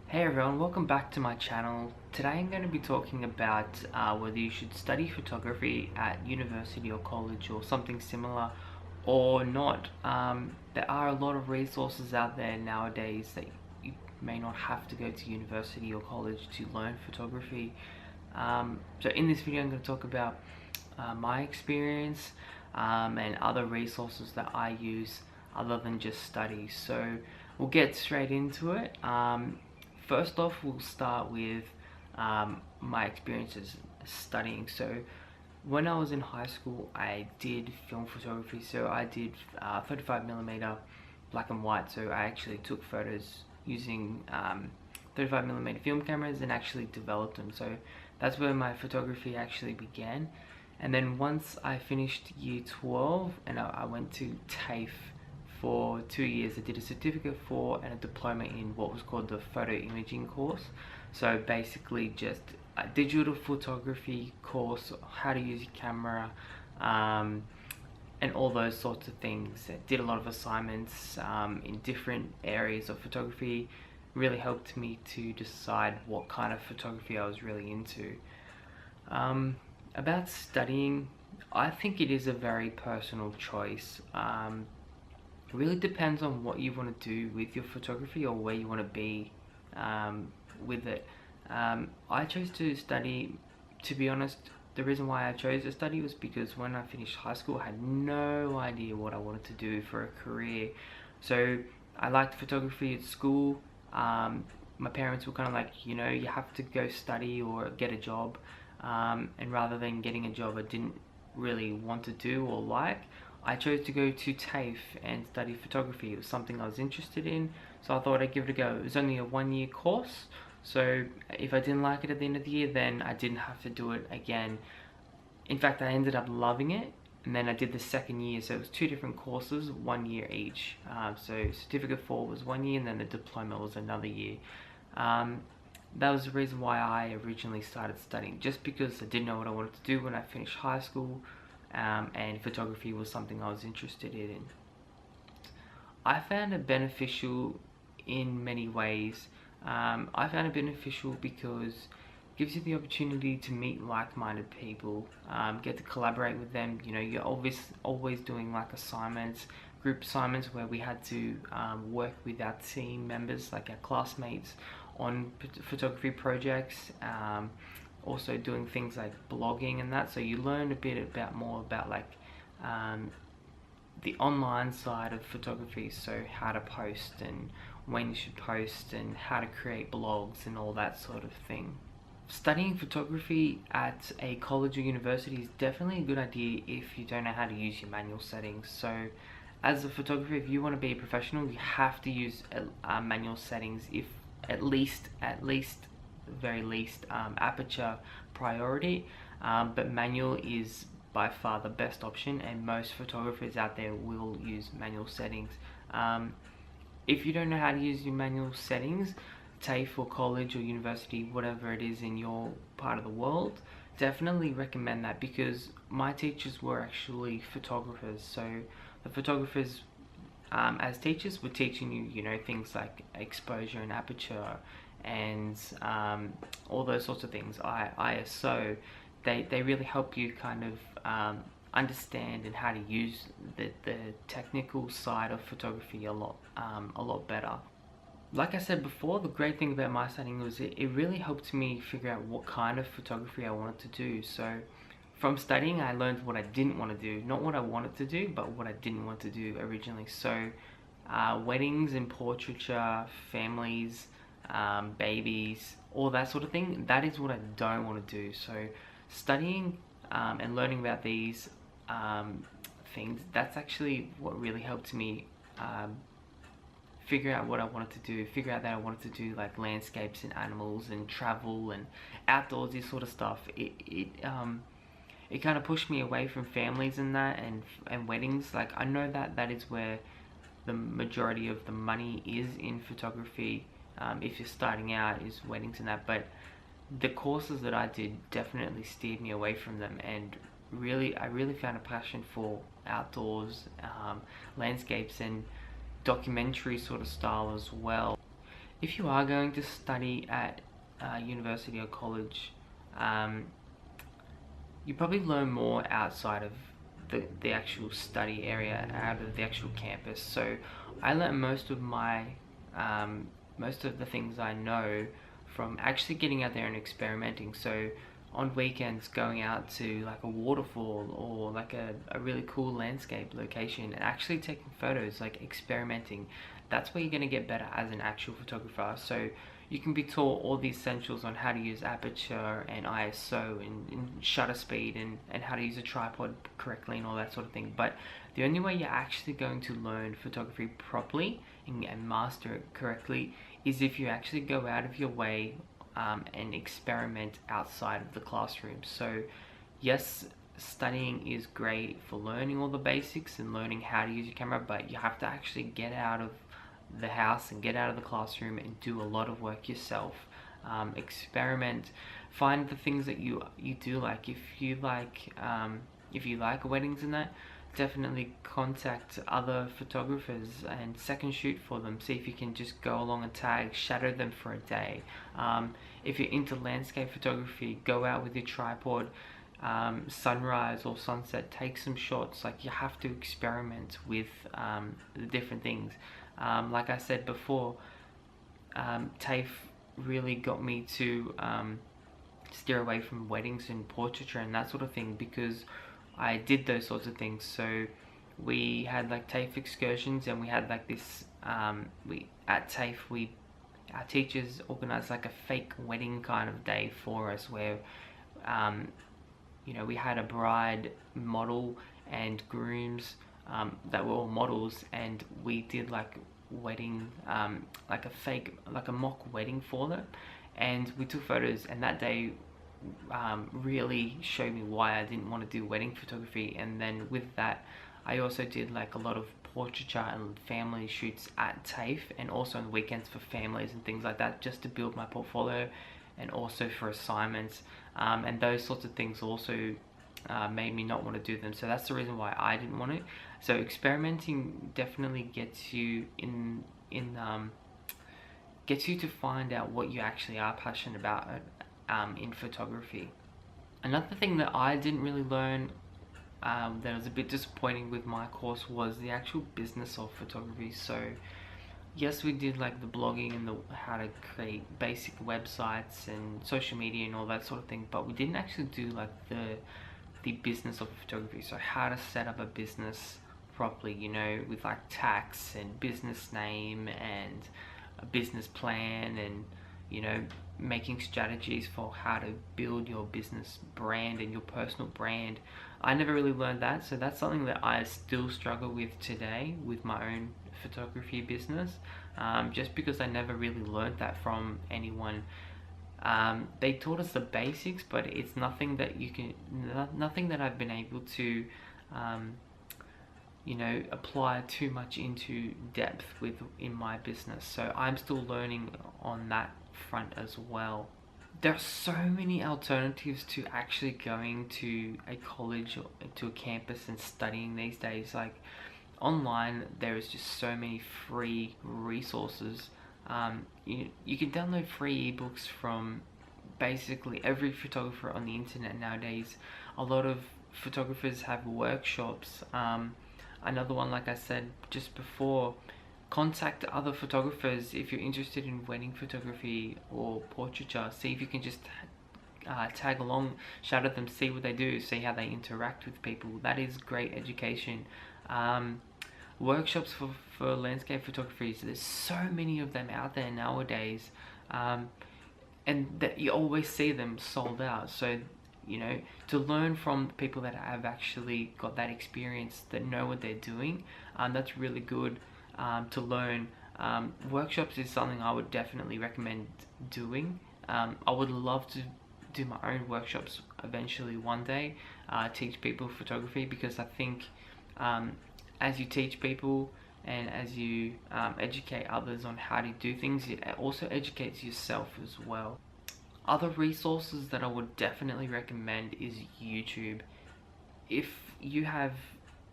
Hey everyone, welcome back to my channel. Today I'm going to be talking about whether you should study photography at university or college or something similar or not. There are a lot of resources out there nowadays that you may not have to go to university or college to learn photography. So in this video I'm going to talk about my experience and other resources that I use other than just study. So we'll get straight into it. First off, we'll start with my experiences studying. So when I was in high school, I did film photography. So I did 35mm black and white. So I actually took photos using 35mm film cameras and actually developed them. So that's where my photography actually began. And then once I finished year 12 and I went to TAFE for 2 years. I did a certificate for and a diploma in what was called the photo imaging course. So basically just a digital photography course, how to use your camera, and all those sorts of things. I did a lot of assignments in different areas of photography. Really helped me to decide what kind of photography I was really into. About studying, I think it is a very personal choice. It really depends on what you want to do with your photography or where you want to be with it. I chose to study, to be honest, the reason why I chose to study was because when I finished high school I had no idea what I wanted to do for a career. So I liked photography at school. My parents were kind of like, you know, you have to go study or get a job. And rather than getting a job I didn't really want to do or like, I chose to go to TAFE and study photography. It was something I was interested in, so I thought I'd give it a go. It was only a 1-year course, so if I didn't like it at the end of the year, then I didn't have to do it again. In fact, I ended up loving it, and then I did the second year, so it was 2 different courses, 1 year each. So certificate 4 was 1 year, and then the diploma was another year. That was the reason why I originally started studying, just because I didn't know what I wanted to do when I finished high school. And photography was something I was interested in. I found it beneficial in many ways. I found it beneficial because it gives you the opportunity to meet like-minded people, get to collaborate with them. You know, you're always doing like assignments, group assignments where we had to work with our team members, like our classmates, on photography projects. Also doing things like blogging and that, so you learn a bit more about like the online side of photography, so how to post and when you should post and how to create blogs and all that sort of thing. Studying photography at a college or university is definitely a good idea if you don't know how to use your manual settings. So as a photographer, if you want to be a professional, you have to use manual settings, if at least very least aperture priority, but manual is by far the best option, and most photographers out there will use manual settings. If you don't know how to use your manual settings, TAFE or college or university, whatever it is in your part of the world, definitely recommend that, because my teachers were actually photographers. So the photographers, as teachers, were teaching you, you know, things like exposure and aperture and all those sorts of things, ISO. They really help you kind of understand and how to use the technical side of photography a lot better. Like I said before, the great thing about my studying was it really helped me figure out what kind of photography I wanted to do. So from studying, I learned what I didn't want to do. Not what I wanted to do, but what I didn't want to do originally. So weddings and portraiture, families, babies, all that sort of thing, that is what I don't want to do. So studying and learning about these things, that's actually what really helped me figure out what I wanted to do, figure out that I wanted to do like landscapes and animals and travel and outdoorsy sort of stuff. It kind of pushed me away from families and that, and weddings. Like, I know that is where the majority of the money is in photography, if you're starting out, is weddings and that, but the courses that I did definitely steered me away from them, and I really found a passion for outdoors, landscapes and documentary sort of style as well. if you are going to study at university or college, um, you probably learn more outside of the actual study area, out of the actual campus. So I learned um, most of the things I know from actually getting out there and experimenting. So on weekends, going out to like a waterfall or like a really cool landscape location and actually taking photos, like experimenting. That's where you're going to get better as an actual photographer. So you can be taught all the essentials on how to use aperture and ISO and shutter speed and how to use a tripod correctly and all that sort of thing. But the only way you're actually going to learn photography properly and master it correctly is if you actually go out of your way and experiment outside of the classroom. So yes, studying is great for learning all the basics and learning how to use your camera, but you have to actually get out of the house and get out of the classroom and do a lot of work yourself. Experiment, find the things that you do like. If you like weddings and that, definitely contact other photographers and second shoot for them. See if you can just go along and tag, shadow them for a day. If you're into landscape photography, go out with your tripod, sunrise or sunset, take some shots. Like, you have to experiment with the different things. Like I said before, TAFE really got me to steer away from weddings and portraiture and that sort of thing, because I did those sorts of things. So we had like TAFE excursions, and we had like this we at TAFE our teachers organized like a fake wedding kind of day for us, where we had a bride model and grooms that were all models, and we did like wedding, like a fake, like a mock wedding for them, and we took photos. And that day really showed me why I didn't want to do wedding photography. And then with that, I also did like a lot of portraiture and family shoots at TAFE, and also on the weekends for families and things like that, just to build my portfolio, and also for assignments, and those sorts of things also made me not want to do them. So that's the reason why I didn't want it. So experimenting definitely gets you gets you to find out what you actually are passionate about in photography. Another thing that I didn't really learn, that was a bit disappointing with my course, was the actual business of photography. So yes, we did like the blogging and the how to create basic websites and social media and all that sort of thing, but we didn't actually do like the business of photography. So how to set up a business properly, with like tax and business name and a business plan, and making strategies for how to build your business brand and your personal brand. I never really learned that, so that's something that I still struggle with today with my own photography business, just because I never really learned that from anyone. They taught us the basics, but it's nothing that nothing that I've been able to apply too much into depth in my business. So I'm still learning on that front as well. There are so many alternatives to actually going to a college or to a campus and studying these days. Like, online, there is just so many free resources. You can download free ebooks from basically every photographer on the internet nowadays. A lot of photographers have workshops. Another one, like I said just before, contact other photographers if you're interested in wedding photography or portraiture. See if you can just tag along, shout at them, see what they do, see how they interact with people. That is great education. Workshops for landscape photography, so there's so many of them out there nowadays, and that you always see them sold out. So to learn from people that have actually got that experience, that know what they're doing, that's really good to learn. Workshops is something I would definitely recommend doing. I would love to do my own workshops eventually one day, teach people photography, because I think as you teach people and as you educate others on how to do things, it also educates yourself as well. Other resources that I would definitely recommend is YouTube. If you have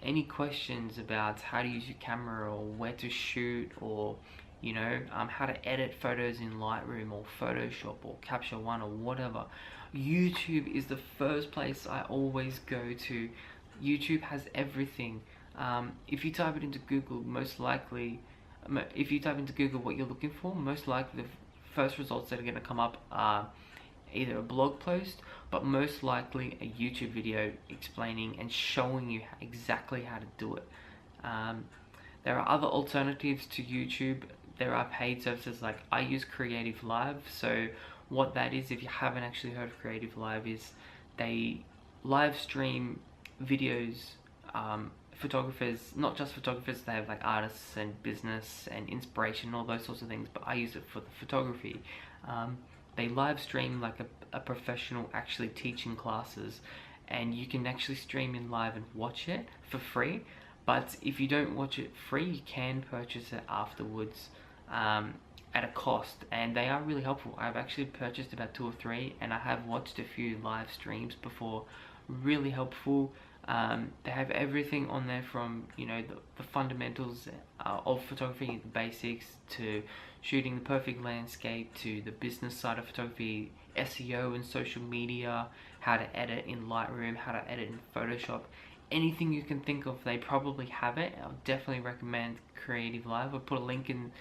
any questions about how to use your camera or where to shoot, or how to edit photos in Lightroom or Photoshop or Capture One or whatever. YouTube is the first place I always go to. YouTube has everything. If you type it into Google, if you type into Google what you're looking for, most likely the first results that are going to come up are either a blog post, but most likely a YouTube video explaining and showing you exactly how to do it. There are other alternatives to YouTube. There are paid services, like I use Creativelive. So what that is, if you haven't actually heard of Creativelive, is they live stream videos. Photographers, not just photographers, they have like artists and business and inspiration, all those sorts of things, but I use it for the photography. They live stream like a professional actually teaching classes, and you can actually stream in live and watch it for free. But if you don't watch it free, you can purchase it afterwards at a cost, and they are really helpful. I've actually purchased about 2 or 3, and I have watched a few live streams before. Really helpful. They have everything on there, from the fundamentals of photography, the basics, to shooting the perfect landscape, to the business side of photography, SEO and social media, how to edit in Lightroom, how to edit in Photoshop. Anything you can think of, they probably have it. I'll definitely recommend Creativelive. I'll put a link in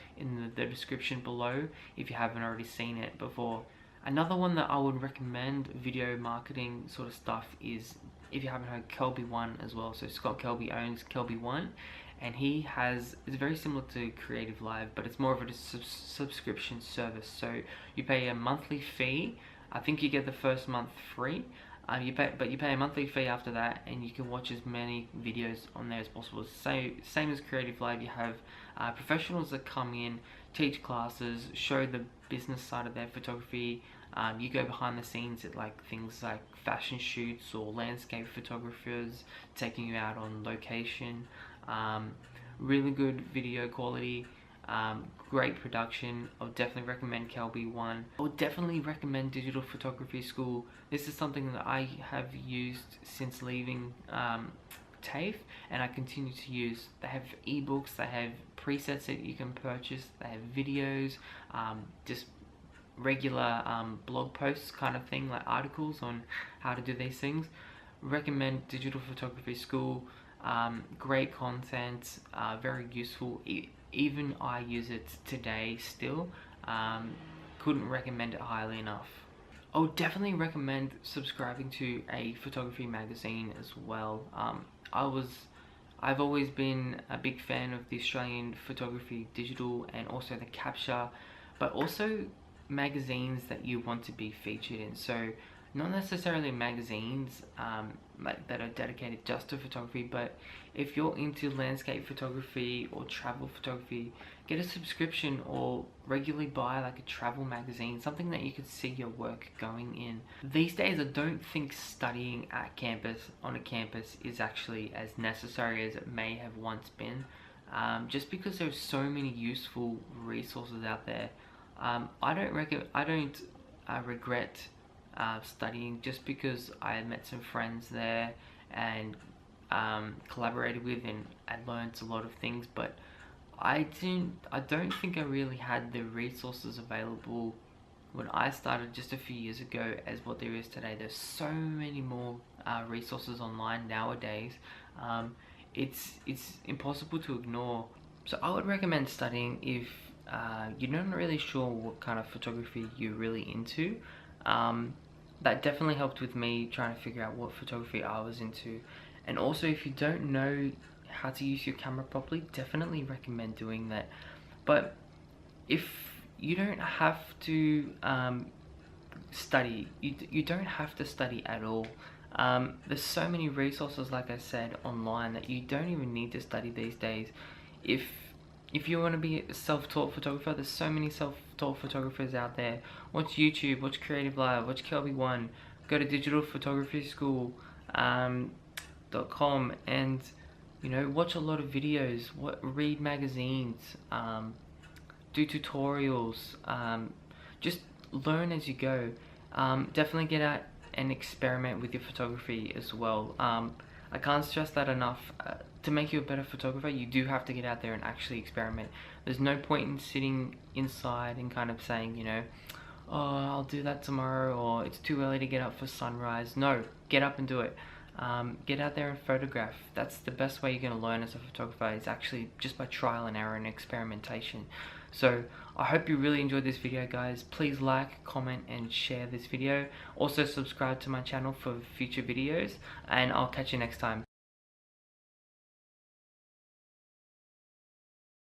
the description below if you haven't already seen it before. Another one that I would recommend, video marketing sort of stuff, is, if you haven't heard, Kelby One as well. So Scott Kelby owns Kelby One, and it's very similar to Creativelive, but it's more of a subscription service. So you pay a monthly fee. I think you get the first month free. You pay a monthly fee after that, and you can watch as many videos on there as possible. So same as Creativelive, you have professionals that come in, teach classes, show the business side of their photography. You go behind the scenes at things like fashion shoots or landscape photographers taking you out on location. Really good video quality. Great production. I would definitely recommend Kelby One. I would definitely recommend Digital Photography School. This is something that I have used since leaving TAFE, and I continue to use. They have ebooks, they have presets that you can purchase, they have videos, just regular blog posts kind of thing, like articles on how to do these things. Recommend Digital Photography School. Great content, very useful. Even I use it today still. Couldn't recommend it highly enough. I would definitely recommend subscribing to a photography magazine as well. I've always been a big fan of the Australian Photography Digital, and also the Capture, but also magazines that you want to be featured in. So not necessarily magazines that are dedicated just to photography, but if you're into landscape photography or travel photography, get a subscription or regularly buy a travel magazine, something that you could see your work going in. These days, I don't think studying on a campus is actually as necessary as it may have once been, just because there's so many useful resources out there. I don't regret studying, just because I met some friends there and collaborated with, and I learned a lot of things, but I don't think I really had the resources available when I started just a few years ago as what there is today. There's so many more resources online nowadays. It's impossible to ignore. So I would recommend studying if you're not really sure what kind of photography you're really into. That definitely helped with me trying to figure out what photography I was into. And also, if you don't know how to use your camera properly, definitely recommend doing that. But if you don't have to study, you don't have to study at all. There's so many resources, like I said, online, that you don't even need to study these days. If you want to be a self-taught photographer, there's so many self-taught photographers out there. Watch YouTube, watch Creativelive, watch Kelby One, go to digitalphotographyschool.com, and watch a lot of videos, read magazines, do tutorials, just learn as you go. Definitely get out and experiment with your photography as well. I can't stress that enough. To make you a better photographer, you do have to get out there and actually experiment. There's no point in sitting inside and kind of saying, you know, oh, I'll do that tomorrow, or it's too early to get up for sunrise. No, get up and do it. Get out there and photograph. That's the best way you're going to learn as a photographer, is actually just by trial and error and experimentation. So I hope you really enjoyed this video, guys. Please like, comment and share this video. Also subscribe to my channel for future videos, and I'll catch you next time.